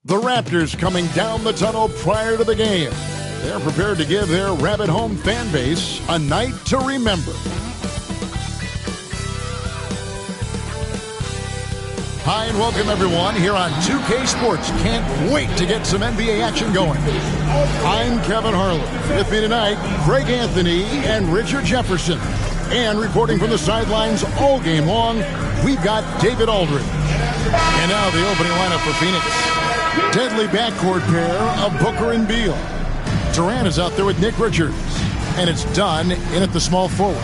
The Raptors coming down the tunnel prior to the game. They're prepared to give their Rabbit Home fan base a night to remember. Hi and welcome everyone here on 2K Sports. Can't wait to get some NBA action going. I'm Kevin Harlan. With me tonight, Greg Anthony and Richard Jefferson. And reporting from the sidelines all game long, we've got David Aldridge. And now the opening lineup for Phoenix. Deadly backcourt pair of Booker and Beal. Durant is out there with Nick Richards. And it's Dunn in at the small forward.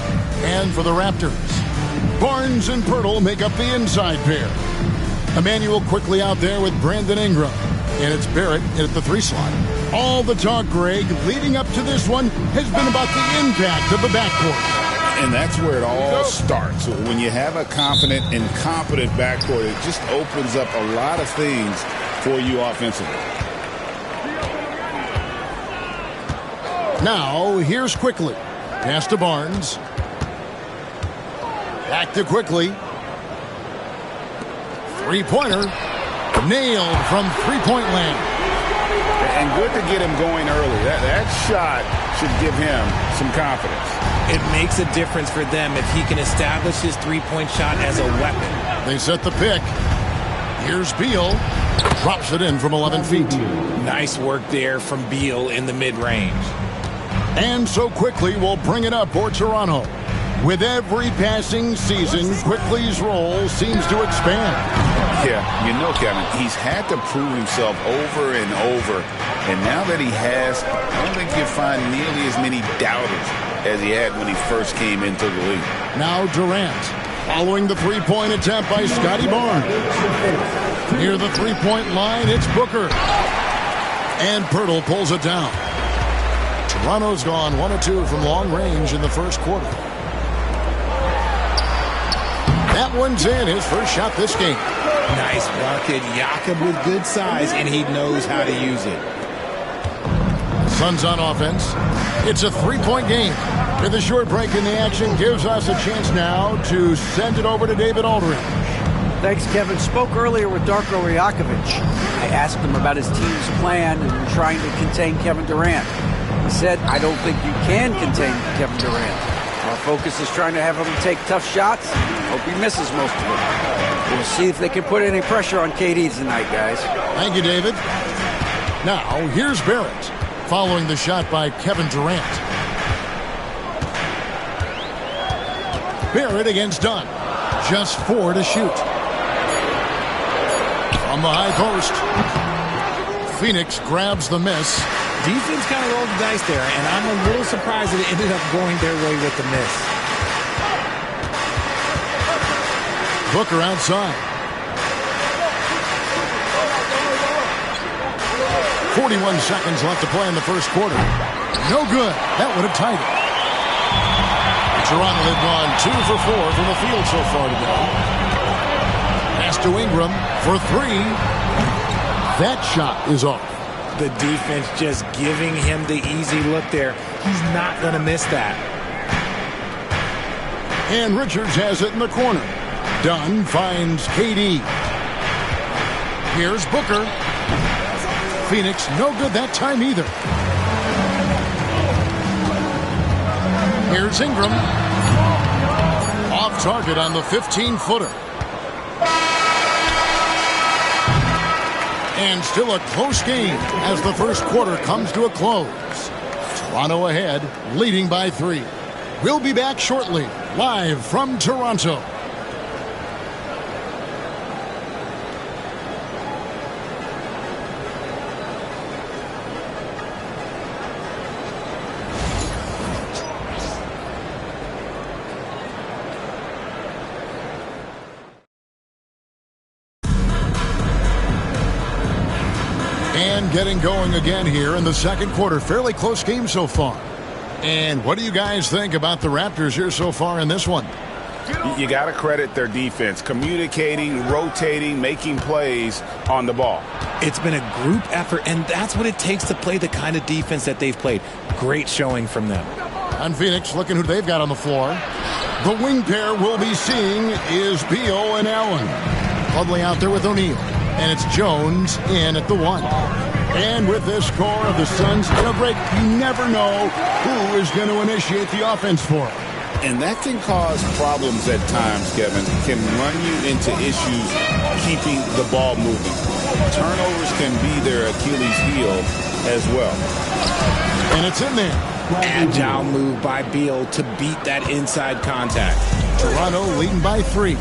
And for the Raptors, Barnes and Pirtle make up the inside pair. Emmanuel quickly out there with Brandon Ingram. And it's Barrett in at the 3 slot. All the talk, Greg, leading up to this one has been about the impact of the backcourt. And that's where it all starts. When you have a confident and competent backcourt, it just opens up a lot of things for you offensively. Now, here's Quickly. Pass to Barnes. Back to Quickly. Three-pointer. Nailed from three-point land. And good to get him going early. That shot should give him some confidence. It makes a difference for them if he can establish his three-point shot as a weapon. They set the pick. Here's Beal. Drops it in from 11 feet. Nice work there from Beal in the mid-range. And so Quickly will bring it up for Toronto. With every passing season, Quickly's role seems to expand. Yeah, you know, Kevin, he's had to prove himself over and over. And now that he has, I don't think you'll find nearly as many doubters as he had when he first came into the league. Now Durant, following the three-point attempt by Scotty Barnes. Near the three-point line, it's Booker. And Pirtle pulls it down. Toronto's gone 1 of 2 from long range in the first quarter. That one's in, his first shot this game. Nice bucket. Jakob with good size, and he knows how to use it. Suns on offense. It's a three-point game. With a short break in the action, gives us a chance now to send it over to David Aldridge. Thanks, Kevin. Spoke earlier with Darko Rajakovic. I asked him about his team's plan in trying to contain Kevin Durant. He said, I don't think you can contain Kevin Durant. Our focus is trying to have him take tough shots. Hope he misses most of them. We'll see if they can put any pressure on KD tonight, guys. Thank you, David. Now, here's Barrett, following the shot by Kevin Durant. Barrett against Dunn. Just 4 to shoot. From the high post. Phoenix grabs the miss. Defense kind of rolled the dice there, and I'm a little surprised that it ended up going their way with the miss. Booker outside. 41 seconds left to play in the first quarter. No good. That would have tied it. Toronto had gone 2 for 4 from the field so far today. Pass to Ingram for 3. That shot is off. The defense just giving him the easy look there. He's not going to miss that. And Richards has it in the corner. Dunn finds KD. Here's Booker. Phoenix no good that time either. Here's Ingram. Off target on the 15-footer. And still a close game as the first quarter comes to a close. Toronto ahead, leading by 3. We'll be back shortly, live from Toronto. And getting going again here in the second quarter. Fairly close game so far. And what do you guys think about the Raptors here so far in this one? You got to credit their defense. Communicating, rotating, making plays on the ball. It's been a group effort, and that's what it takes to play the kind of defense that they've played. Great showing from them. On Phoenix, looking who they've got on the floor. The wing pair we'll be seeing is Beal and Allen. Cludley out there with O'Neal. And it's Jones in at the 1. And with this score of the Suns, Greg, you never know who is going to initiate the offense for them. And that can cause problems at times, Kevin. Can run you into issues keeping the ball moving. Turnovers can be their Achilles heel as well. And it's in there. Agile move by Beal to beat that inside contact. Toronto leading by 3.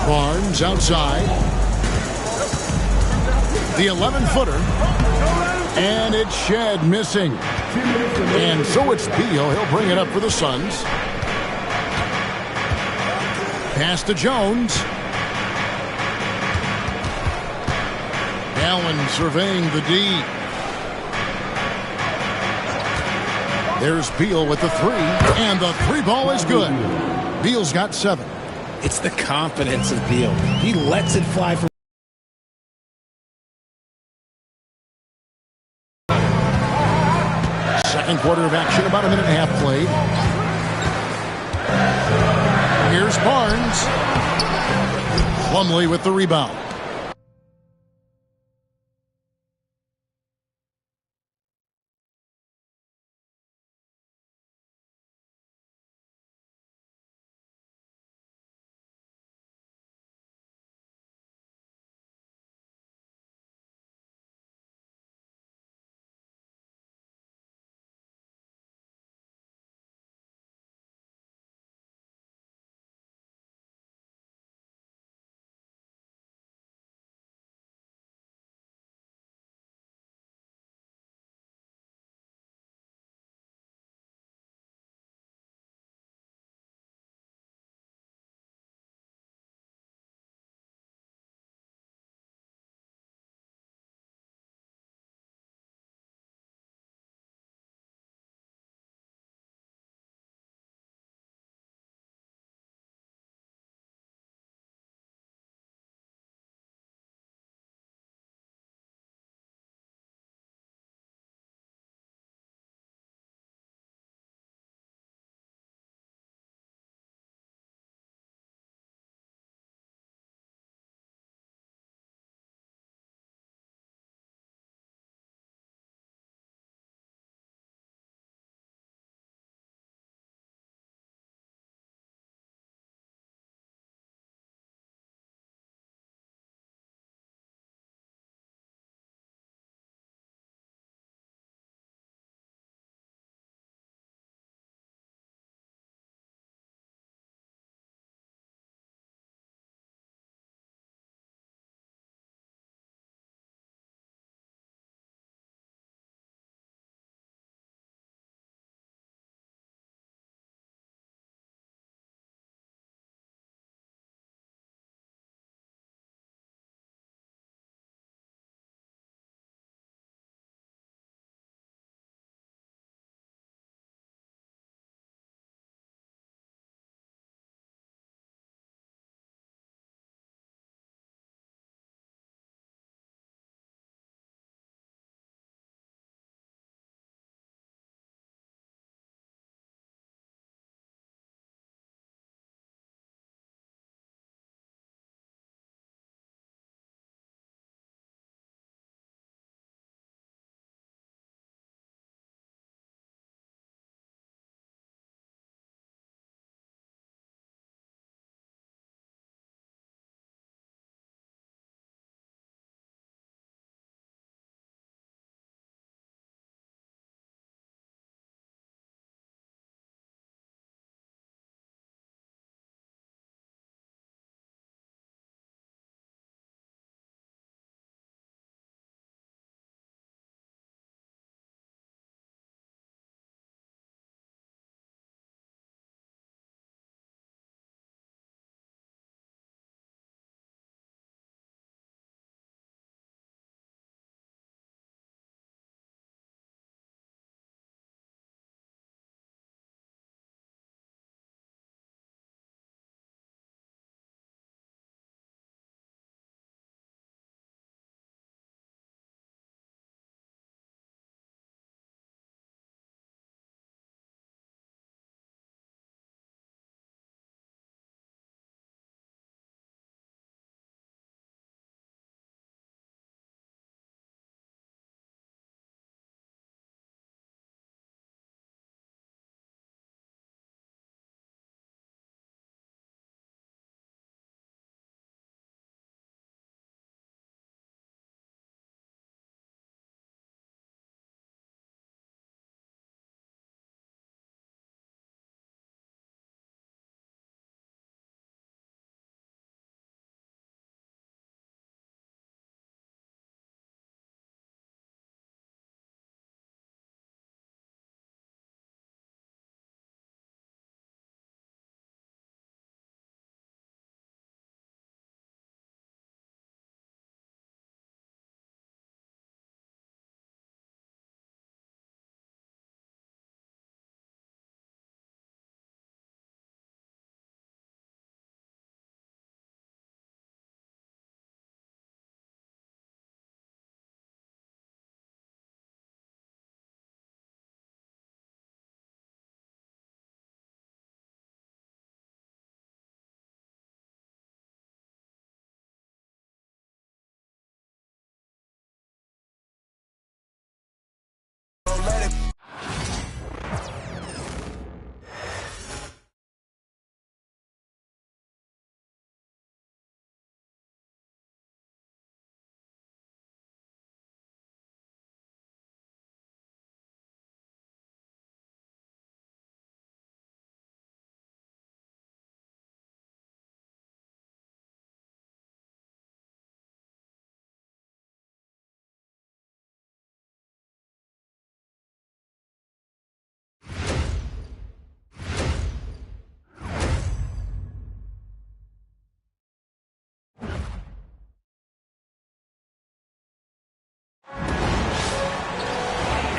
Barnes outside. The 11-footer. And it's Shed missing. And so it's Beal. He'll bring it up for the Suns. Pass to Jones. Allen surveying the D. There's Beal with the 3. And the 3 ball is good. Beal's got 7. It's the confidence of Beal. He lets it fly for second quarter of action, about a minute and a half played. Here's Barnes. Plumlee with the rebound.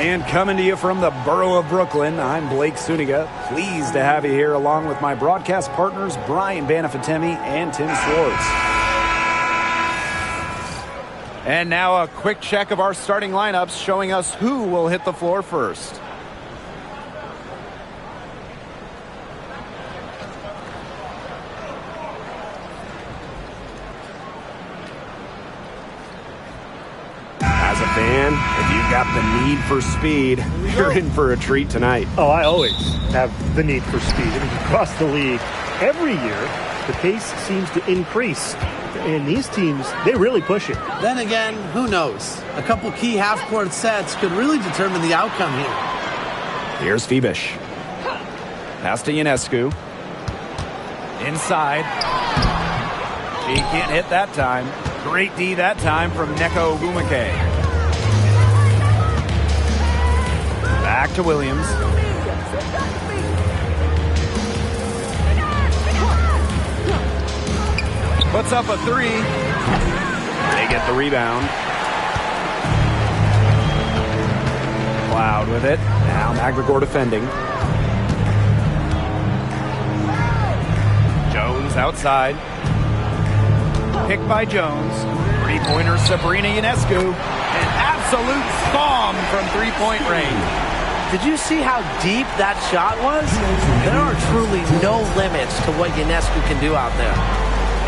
And coming to you from the borough of Brooklyn, I'm Blake Suniga. Pleased to have you here along with my broadcast partners, Brian Banafatemi and Tim Swartz. And now a quick check of our starting lineups showing us who will hit the floor first. As a fan, if you've got the need for speed, you're in for a treat tonight. Oh, I always have the need for speed. I mean, across the league, every year, the pace seems to increase. And these teams, they really push it. Then again, who knows? A couple key half-court sets could really determine the outcome here. Here's Fibish. Pass to Ionescu. Inside. She can't hit that time. Great D that time from Neko Ogwumike. Back to Williams. Puts up a three. They get the rebound. Cloud with it. Now McGregor defending. Jones outside. Picked by Jones. Three-pointer Sabrina Ionescu. An absolute bomb from three-point range. Did you see how deep that shot was? There are truly no limits to what Ionescu can do out there.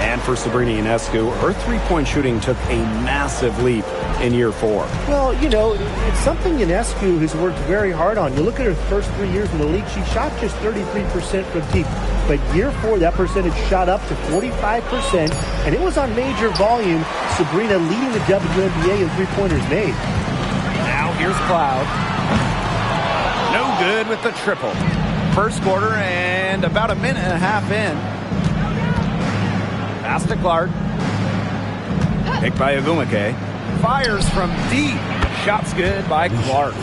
And for Sabrina Ionescu, her three-point shooting took a massive leap in year 4. Well, you know, it's something Ionescu has worked very hard on. You look at her first 3 years in the league, she shot just 33% from deep. But year 4, that percentage shot up to 45%, and it was on major volume. Sabrina leading the WNBA in three-pointers made. Now here's Cloud. No good with the triple. First quarter and about a minute and a half in. Pass to Clark. Picked by Ogwumike. Fires from deep. Shots good by Clark.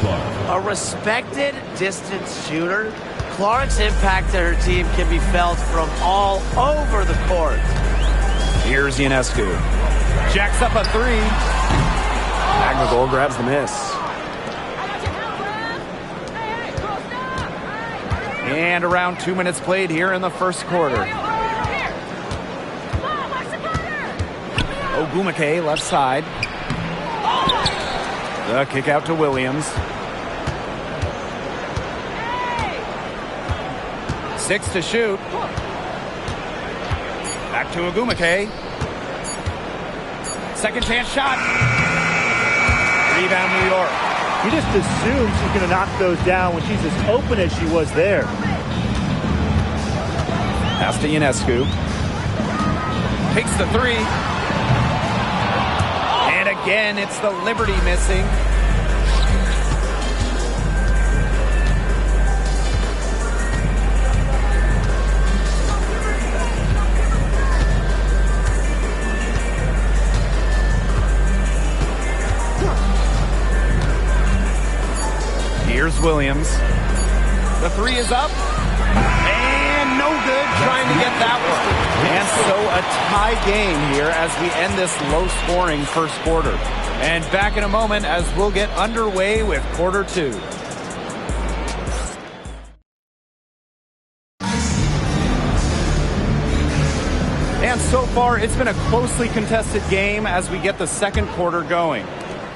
A respected distance shooter, Clark's impact to her team can be felt from all over the court. Here's Ionescu. Jacks up a three. McGregor grabs the miss. And around 2 minutes played here in the first quarter. Ogwumike left side. The kick out to Williams. 6 to shoot. Back to Ogwumike. Second chance shot. Rebound New York. You just assume she's going to knock those down when she's as open as she was there. Pass to Ionescu. Takes the three. And again, it's the Liberty missing. Here's Williams. The three is up. And no good trying to get that one. And so a tie game here as we end this low-scoring first quarter. And back in a moment as we'll get underway with quarter 2. And so far, it's been a closely contested game as we get the second quarter going.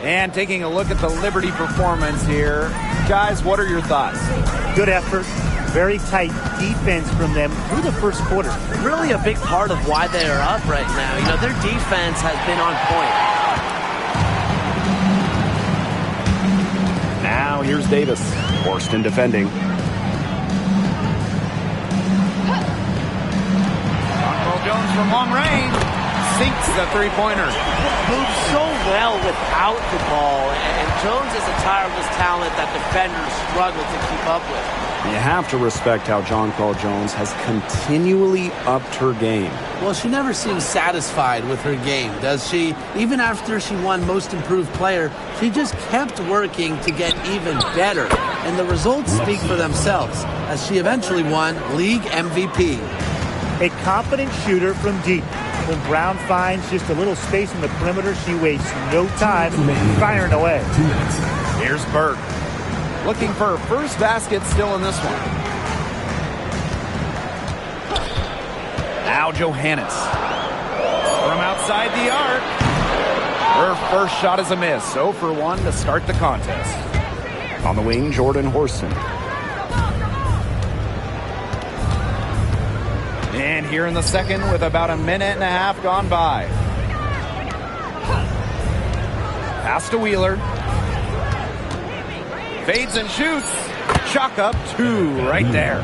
And taking a look at the Liberty performance here. Guys, what are your thoughts? Good effort. Very tight defense from them through the first quarter. Really a big part of why they are up right now. You know, their defense has been on point. Now here's Davis. Forced in defending. Jonquel Jones from long range. Sinks the three-pointer. Moves so well without the ball. And Jones is a tireless talent that defenders struggle to keep up with. You have to respect how Jonquel Jones has continually upped her game. Well, she never seems satisfied with her game, does she? Even after she won Most Improved Player, she just kept working to get even better. And the results speak for themselves, as she eventually won League MVP. A confident shooter from deep. When Brown finds just a little space in the perimeter, she wastes no time firing away. Here's Burke. looking for her first basket still in this one. Now Johannes from outside the arc. Her first shot is a miss. 0 for 1 to start the contest. On the wing, Jordan Horston. And here in the second with about a minute and a half gone by. Pass to Wheeler. Fades and shoots. Chalk up 2 right there.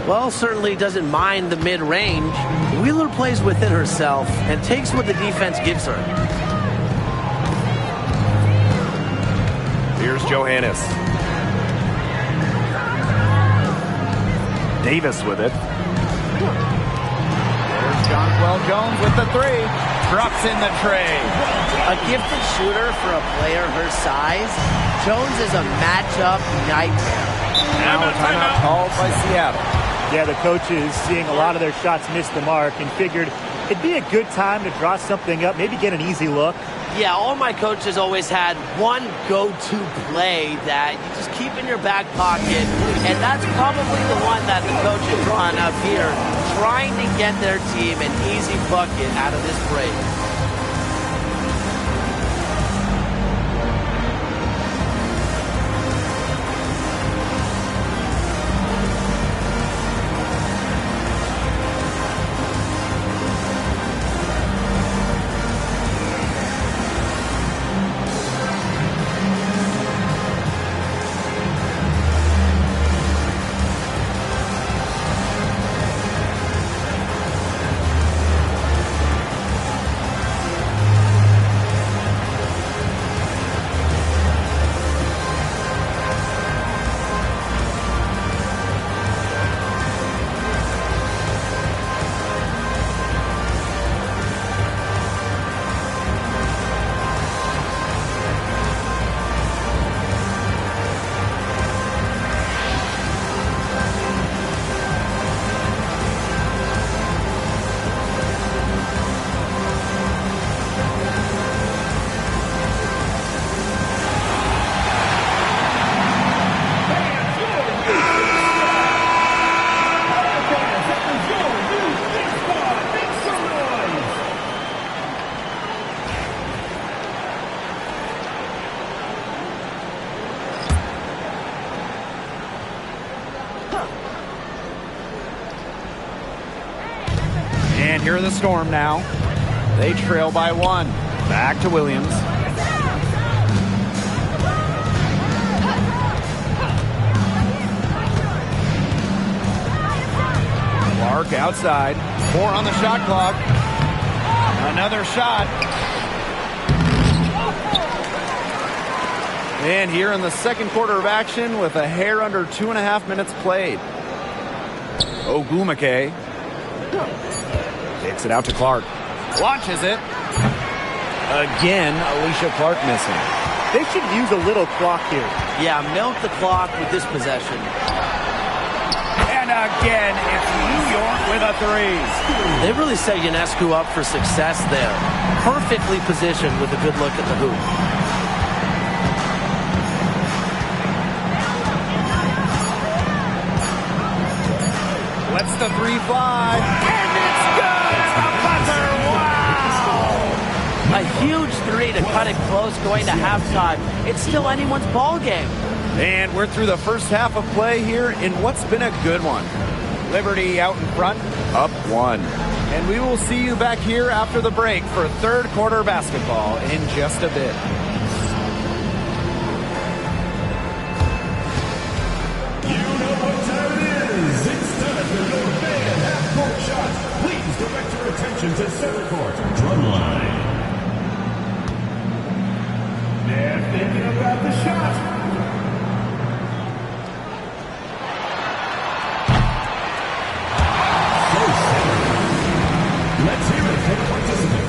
Well, certainly doesn't mind the mid-range. Wheeler plays within herself and takes what the defense gives her. Here's Johannes. Davis with it. There's Jonquel Jones with the 3. Drops in the tray. A gifted shooter for a player her size. Jones is a matchup nightmare. Now a timeout called by Seattle. Yeah, the coaches, seeing a lot of their shots miss the mark, and figured it'd be a good time to draw something up, maybe get an easy look. Yeah, all my coaches always had one go-to play that you just keep in your back pocket, and that's probably the one that the coach is drawing up here, trying to get their team an easy bucket out of this break. And here are the Storm now. They trail by 1. Back to Williams. Clark outside. 4 on the shot clock. Another shot. And here in the second quarter of action with a hair under 2.5 minutes played. Ogwumike takes it out to Clark. Launches it. Again, Alicia Clark missing. They should use a little clock here. Yeah, milk the clock with this possession. And again, it's New York with a 3. They really set Ionescu up for success there. Perfectly positioned with a good look at the hoop. Lets the 3 fly. And it's good! The buzzer! Wow! A huge 3 to cut it close going to halftime. It's still anyone's ball game. And we're through the first half of play here in what's been a good one. Liberty out in front, up 1. And we will see you back here after the break for third quarter basketball in just a bit. You know what time it is. It's time for North Bay and half-court shots. Please direct your attention to center court. Drumline. They're thinking about the shot. Let's hear it for the participant.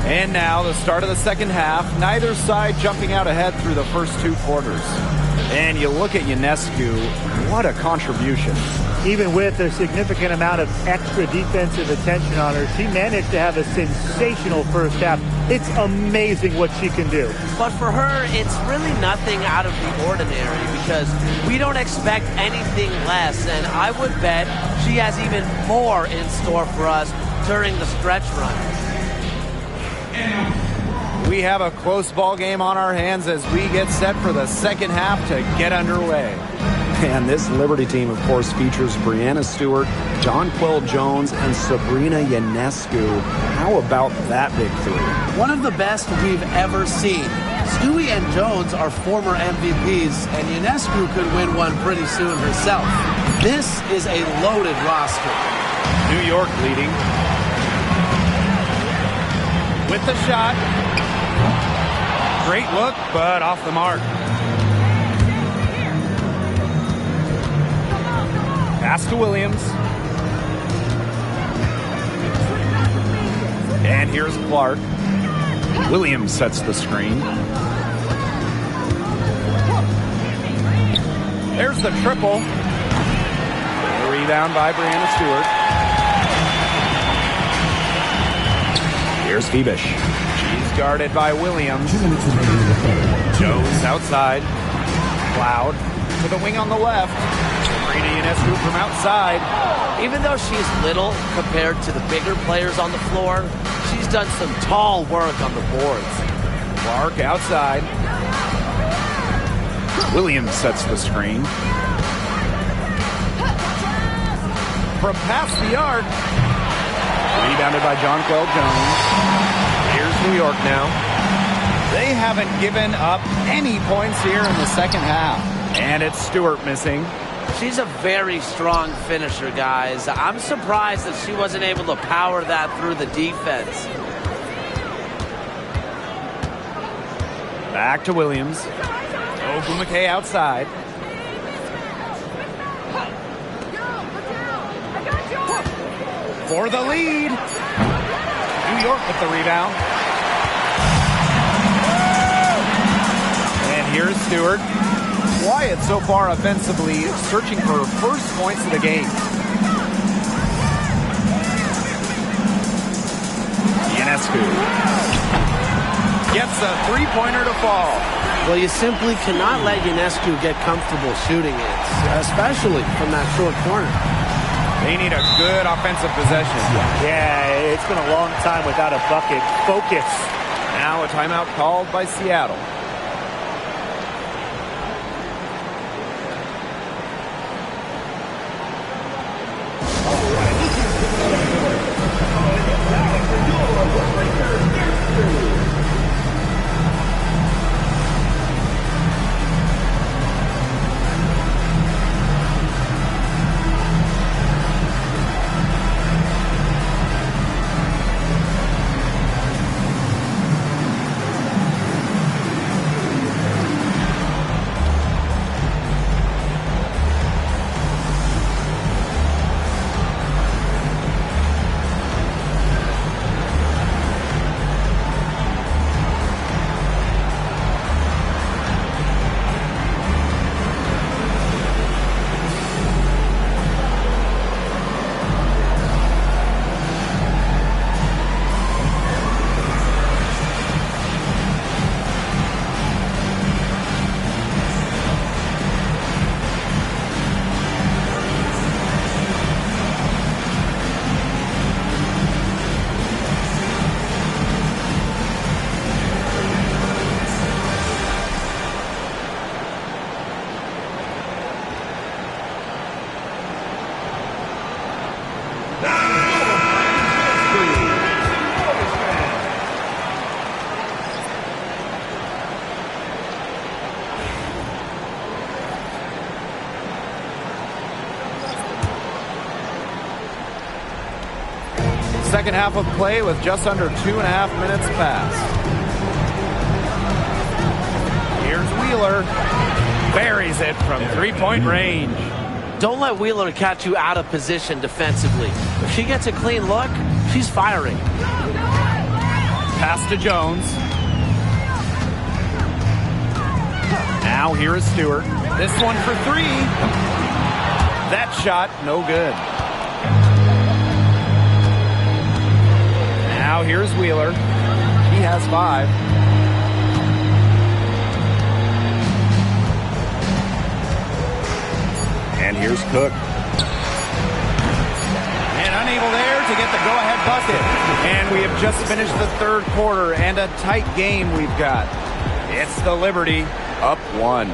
And now the start of the second half. Neither side jumping out ahead through the first 2 quarters. And you look at Ionescu, what a contribution. Even with a significant amount of extra defensive attention on her, she managed to have a sensational first half. It's amazing what she can do. But for her, it's really nothing out of the ordinary because we don't expect anything less. And I would bet she has even more in store for us during the stretch run. We have a close ball game on our hands as we get set for the second half to get underway. And this Liberty team, of course, features Breanna Stewart, Jonquel Jones, and Sabrina Ionescu. How about that big three? One of the best we've ever seen. Stewie and Jones are former MVPs, and Ionescu could win one pretty soon herself. This is a loaded roster. New York leading. With the shot. Great look, but off the mark. Pass to Williams. And here's Clark. Williams sets the screen. There's the triple. The rebound by Breanna Stewart. Here's Febish. She's guarded by Williams. Jones outside. Cloud to the wing on the left. Sabrina Ionescu from outside. Even though she's little compared to the bigger players on the floor, she's done some tall work on the boards. Clark outside. Williams sets the screen. From past the arc. Rebounded by Jonquel Jones. Here's New York now. They haven't given up any points here in the second half. And it's Stewart missing. She's a very strong finisher, guys. I'm surprised that she wasn't able to power that through the defense. Back to Williams. Ogwumike outside. For the lead. New York with the rebound. And here's Stewart. Quiet so far offensively, searching for her first points of the game. Ionescu gets a three-pointer to fall. Well, you simply cannot let Ionescu get comfortable shooting it, especially from that short corner. They need a good offensive possession. Yeah, it's been a long time without a bucket. Focus. Now a timeout called by Seattle. Second half of play with just under 2.5 minutes passed. Here's Wheeler. Buries it from three-point range. Don't let Wheeler catch you out of position defensively. If she gets a clean look, She's firing. Pass to Jones. Now here is Stewart. This one for three. That shot, no good. Now here's Wheeler. He has 5. And here's Cook. And unable there to get the go-ahead bucket. And we have just finished the third quarter, and a tight game we've got. It's the Liberty up 1.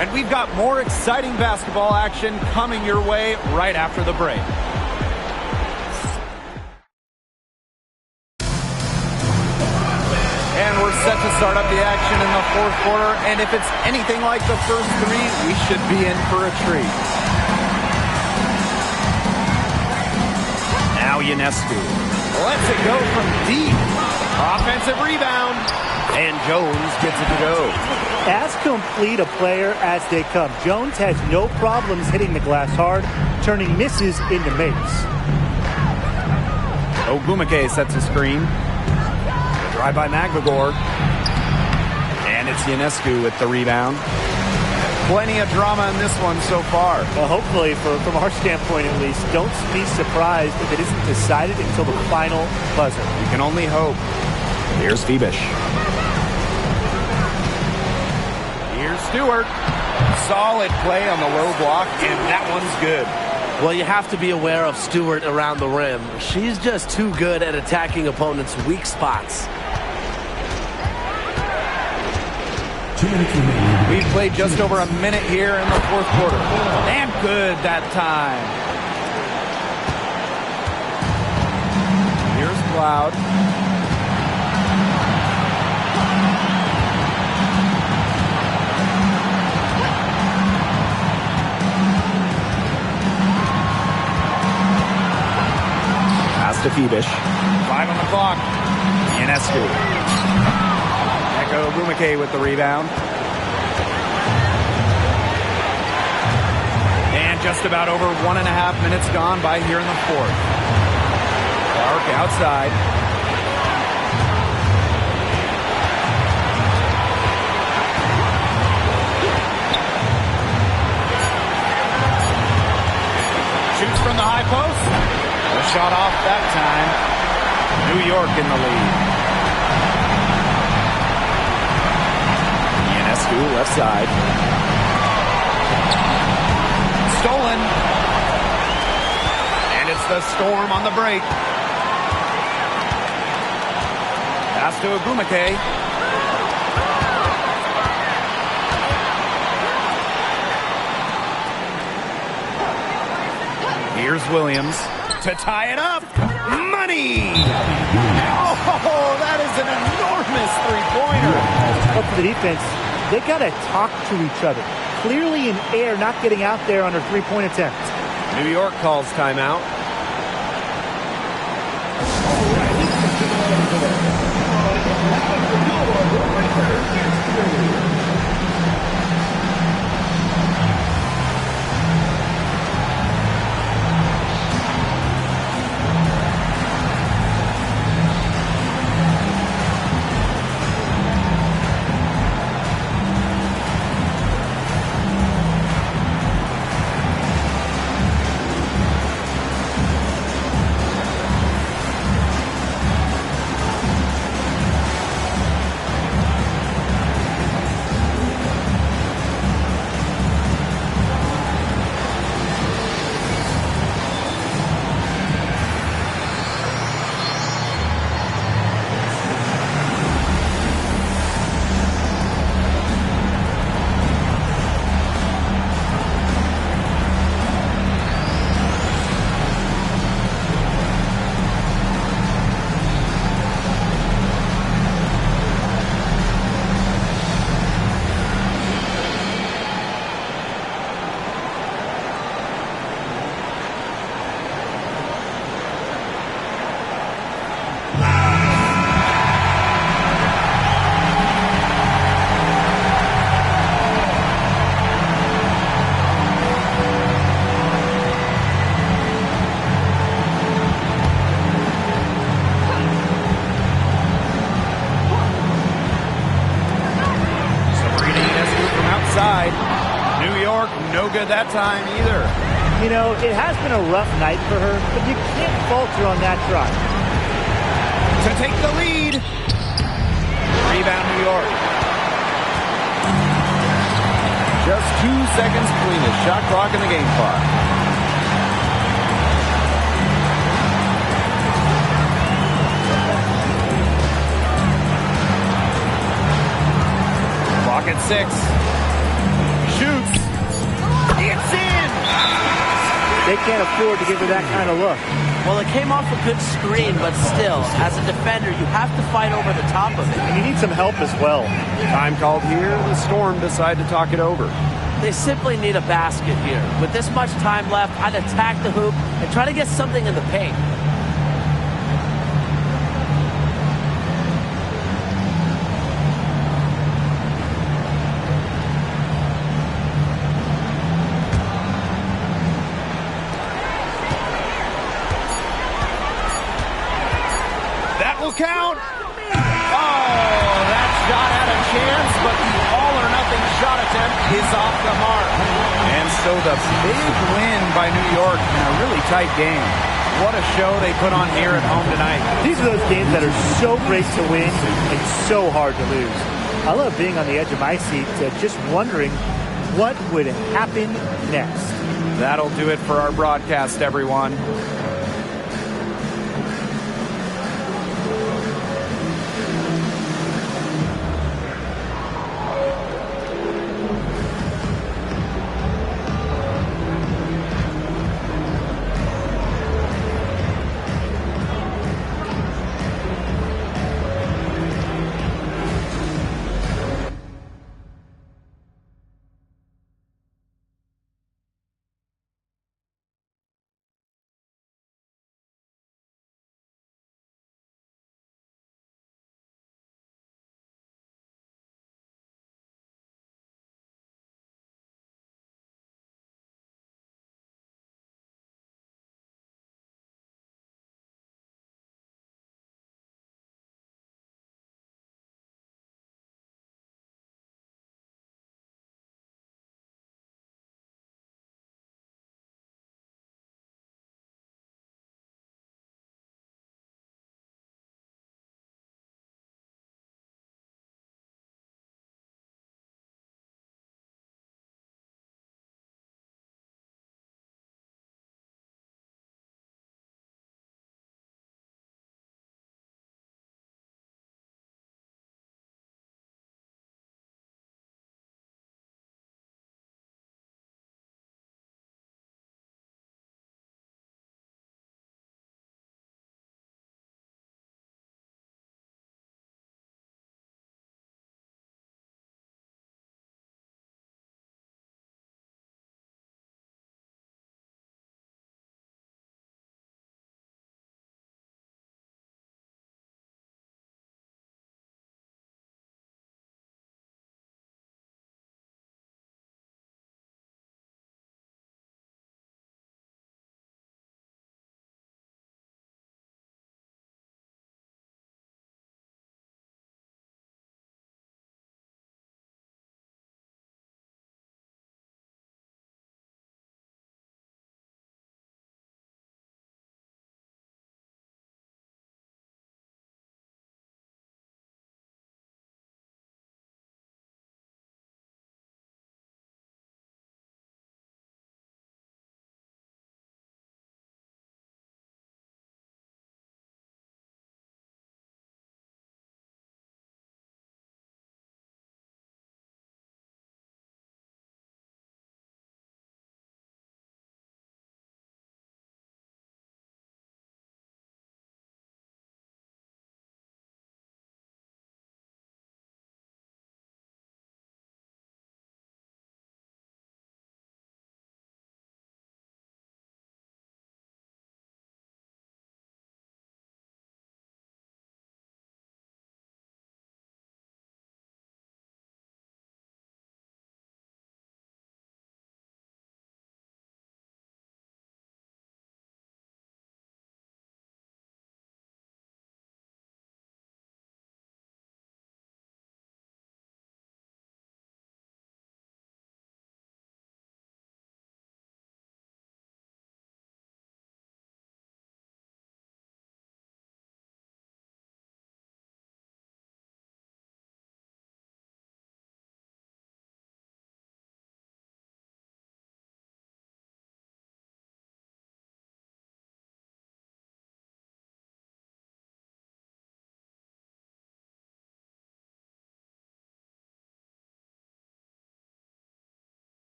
And we've got more exciting basketball action coming your way right after the break. And we're set to start up the action in the fourth quarter. And if it's anything like the first 3, we should be in for a treat. Now Ionescu lets it go from deep. Offensive rebound. And Jones gets it to go. As complete a player as they come. Jones has no problems hitting the glass hard, turning misses into makes. Ogwumike sets a screen. Drive by Magvagor. And it's Ionescu with the rebound. Plenty of drama in this one so far. Well, hopefully, from our standpoint at least, don't be surprised if it isn't decided until the final buzzer. We can only hope. Here's Febish. Here's Stewart. Solid play on the low block, and that one's good. Well, you have to be aware of Stewart around the rim. She's just too good at attacking opponents' weak spots. We've played just over a minute here in the fourth quarter. And good that time. Here's Cloud. Pass to Febish. 5 on the clock. Ionescu. Ogwumike with the rebound. And just about over 1.5 minutes gone by here in the fourth. Clark outside. Shoots from the high post. A shot off that time. New York in the lead. Left side. Stolen. And it's the Storm on the break. Pass to Ogwumike. Here's Williams to tie it up. Money! Oh, that is an enormous three-pointer. Up for the defense. They got to talk to each other. Clearly in air, not getting out there on a three-point attempt. New York calls timeout. York, no good that time either. You know, it has been a rough night for her, but you can't falter on that try. To take the lead. Rebound, New York. Just 2 seconds between the shot clock and the game clock. Clock at 6. Shoots. It's in. They can't afford to give her that kind of look. Well, it came off a good screen, but still, as a defender, you have to fight over the top of it. And you need some help as well. Time called here. The Storm decide to talk it over. They simply need a basket here. With this much time left, I'd attack the hoop and try to get something in the paint. That will count. Oh, that shot had a chance, but the all-or-nothing shot attempt is off the mark. And so the big win by New York in a really tight game. What a show they put on here at home tonight. These are those games that are so great to win and so hard to lose. I love being on the edge of my seat, just wondering what would happen next. That'll do it for our broadcast, everyone.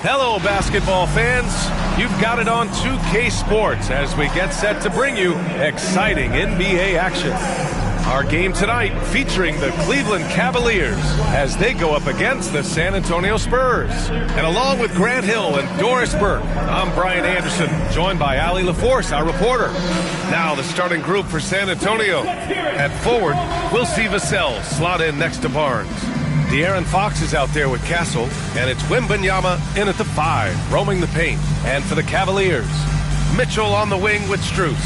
Hello, basketball fans. You've got it on 2K Sports as we get set to bring you exciting NBA action. Our game tonight featuring the Cleveland Cavaliers as they go up against the San Antonio Spurs. And along with Grant Hill and Doris Burke, I'm Brian Anderson, joined by Allie LaForce, our reporter. Now the starting group for San Antonio. At forward, we'll see Vassell slot in next to Barnes. De'Aaron Fox is out there with Castle, and it's Wembanyama in at the 5, roaming the paint. And for the Cavaliers, Mitchell on the wing with Strus.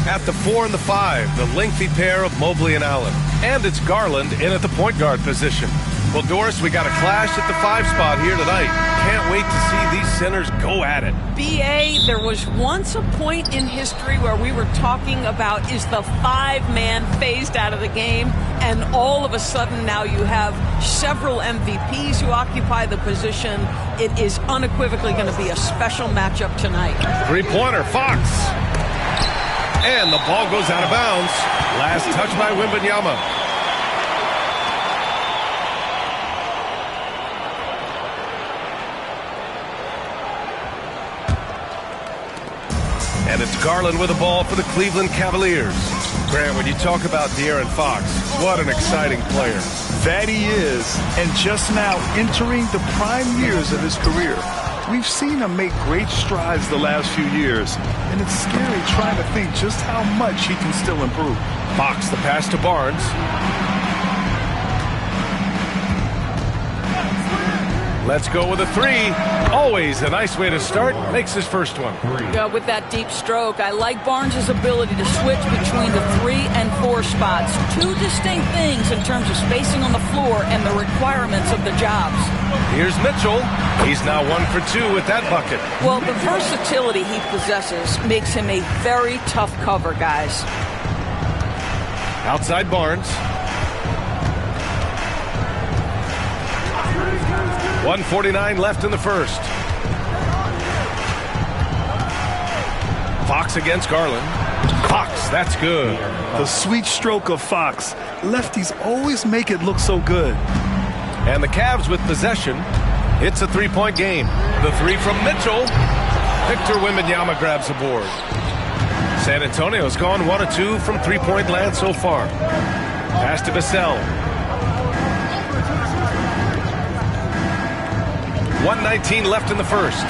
At the 4 and the 5, the lengthy pair of Mobley and Allen. And it's Garland in at the point guard position. Well, Doris, we got a clash at the 5 spot here tonight. Can't wait to see these centers go at it. B.A., there was once a point in history where we were talking about, is the 5-man phased out of the game? And all of a sudden now you have several MVPs who occupy the position. It is unequivocally going to be a special matchup tonight. Three-pointer, Fox. And the ball goes out of bounds. Last touch by Wembanyama. And it's Garland with the ball for the Cleveland Cavaliers. Grant, when you talk about De'Aaron Fox, what an exciting player. That he is, and just now entering the prime years of his career. We've seen him make great strides the last few years, and it's scary trying to think just how much he can still improve. Fox, the pass to Barnes. Let's go with a 3. Always a nice way to start. Makes his first one. With that deep stroke, I like Barnes' ability to switch between the 3 and 4 spots. Two distinct things in terms of spacing on the floor and the requirements of the jobs. Here's Mitchell. He's now 1 for 2 with that bucket. Well, the versatility he possesses makes him a very tough cover, guys. Outside Barnes. 1:49 left in the first. Fox against Garland. Fox, that's good. The sweet stroke of Fox. Lefties always make it look so good. And the Cavs with possession. It's a 3-point game. The 3 from Mitchell. Victor Wembanyama grabs the board. San Antonio's gone 1 of 2 from 3-point land so far. Pass to Vassell. 1:19 left in the first.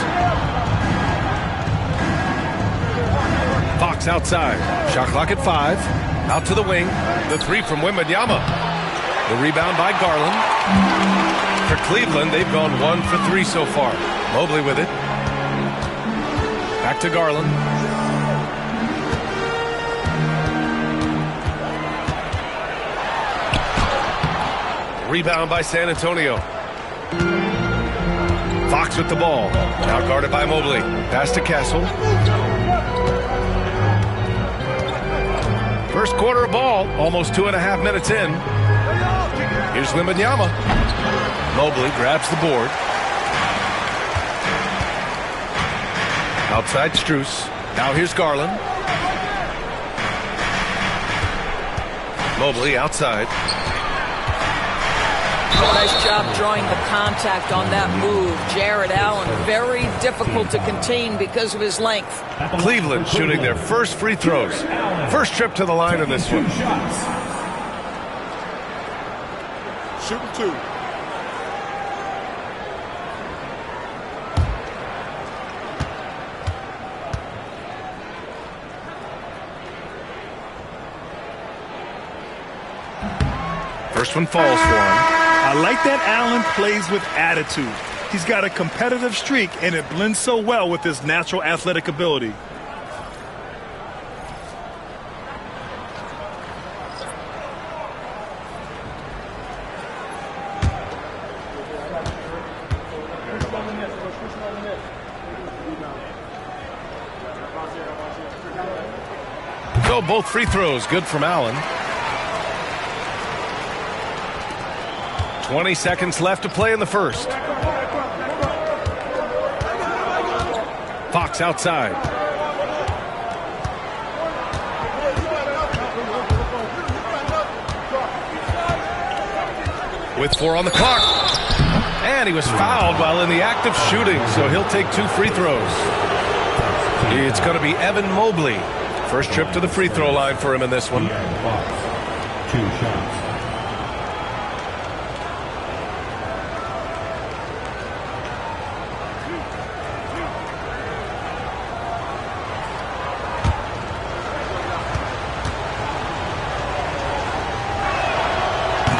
Fox outside. Shot clock at 5. Out to the wing. The 3 from Wembanyama. The rebound by Garland. For Cleveland, they've gone 1 for 3 so far. Mobley with it. Back to Garland. Rebound by San Antonio. Fox with the ball. Now guarded by Mobley. Pass to Castle. First quarter of ball. Almost 2.5 minutes in. Here's Wembanyama. Mobley grabs the board. Outside Strus. Now here's Garland. Mobley outside. Nice job drawing the contact on that move. Jared Allen, very difficult to contain because of his length. Cleveland shooting their first free throws. First trip to the line in this one. Shooting 2. First one falls for him. I like that Allen plays with attitude. He's got a competitive streak, and it blends so well with his natural athletic ability. So both free throws good from Allen. 20 seconds left to play in the first. Fox outside. With 4 on the clock. And he was fouled while in the act of shooting, so he'll take 2 free throws. It's going to be Evan Mobley. First trip to the free throw line for him in this one. 2 shots.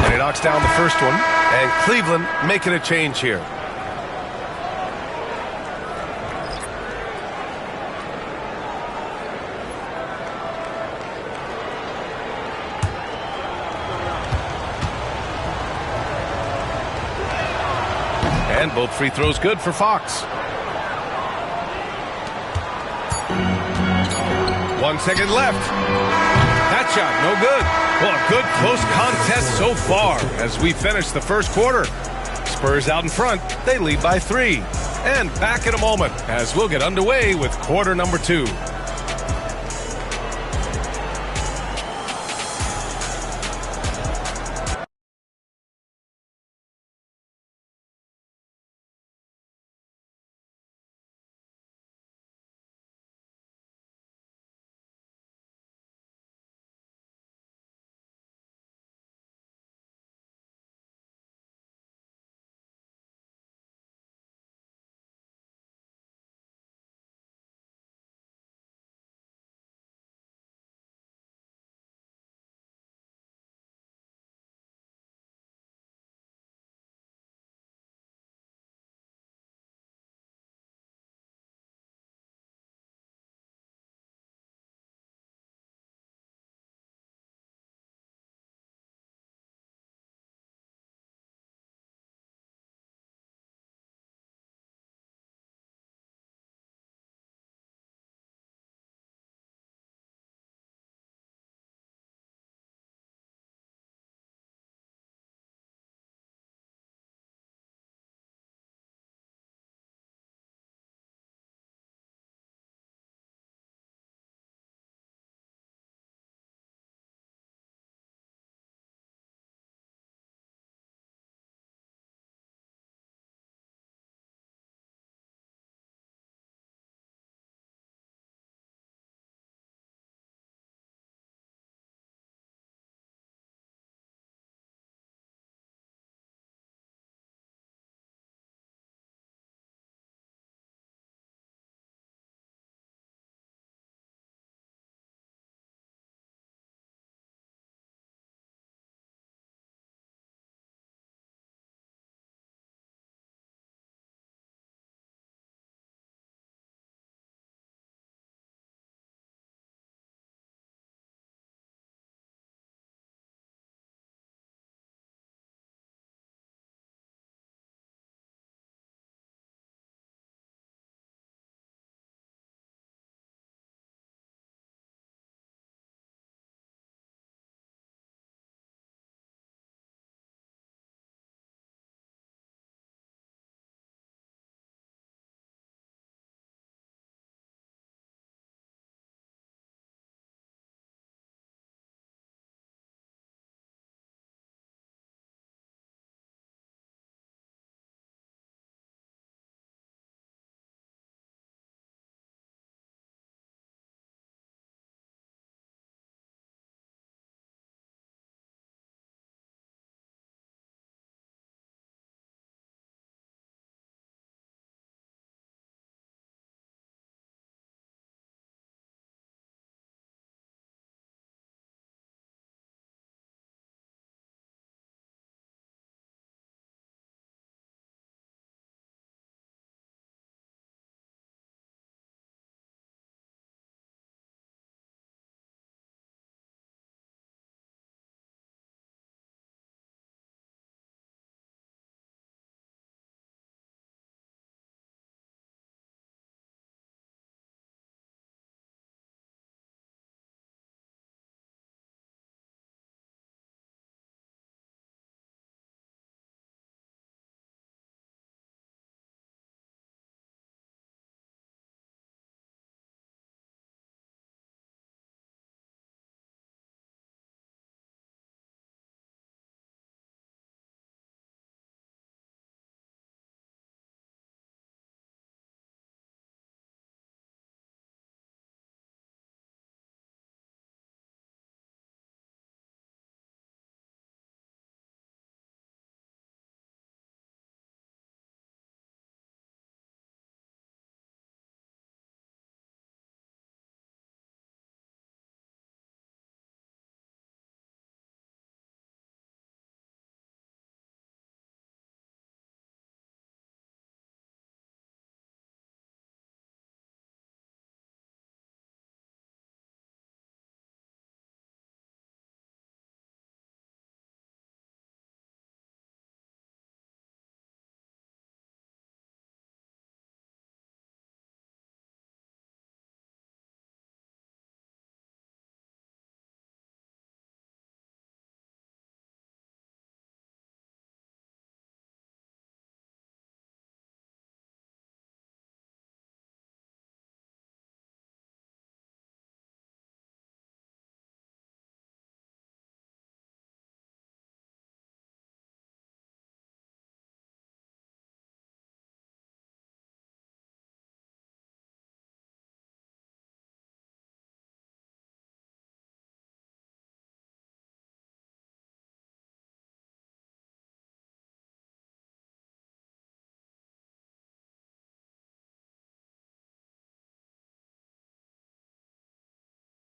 And he knocks down the first one. And Cleveland making a change here. And both free throws good for Fox. 1 second left. That shot, no good. Well, a good close contest so far as we finish the first quarter. Spurs out in front. They lead by 3. And back in a moment as we'll get underway with quarter number 2.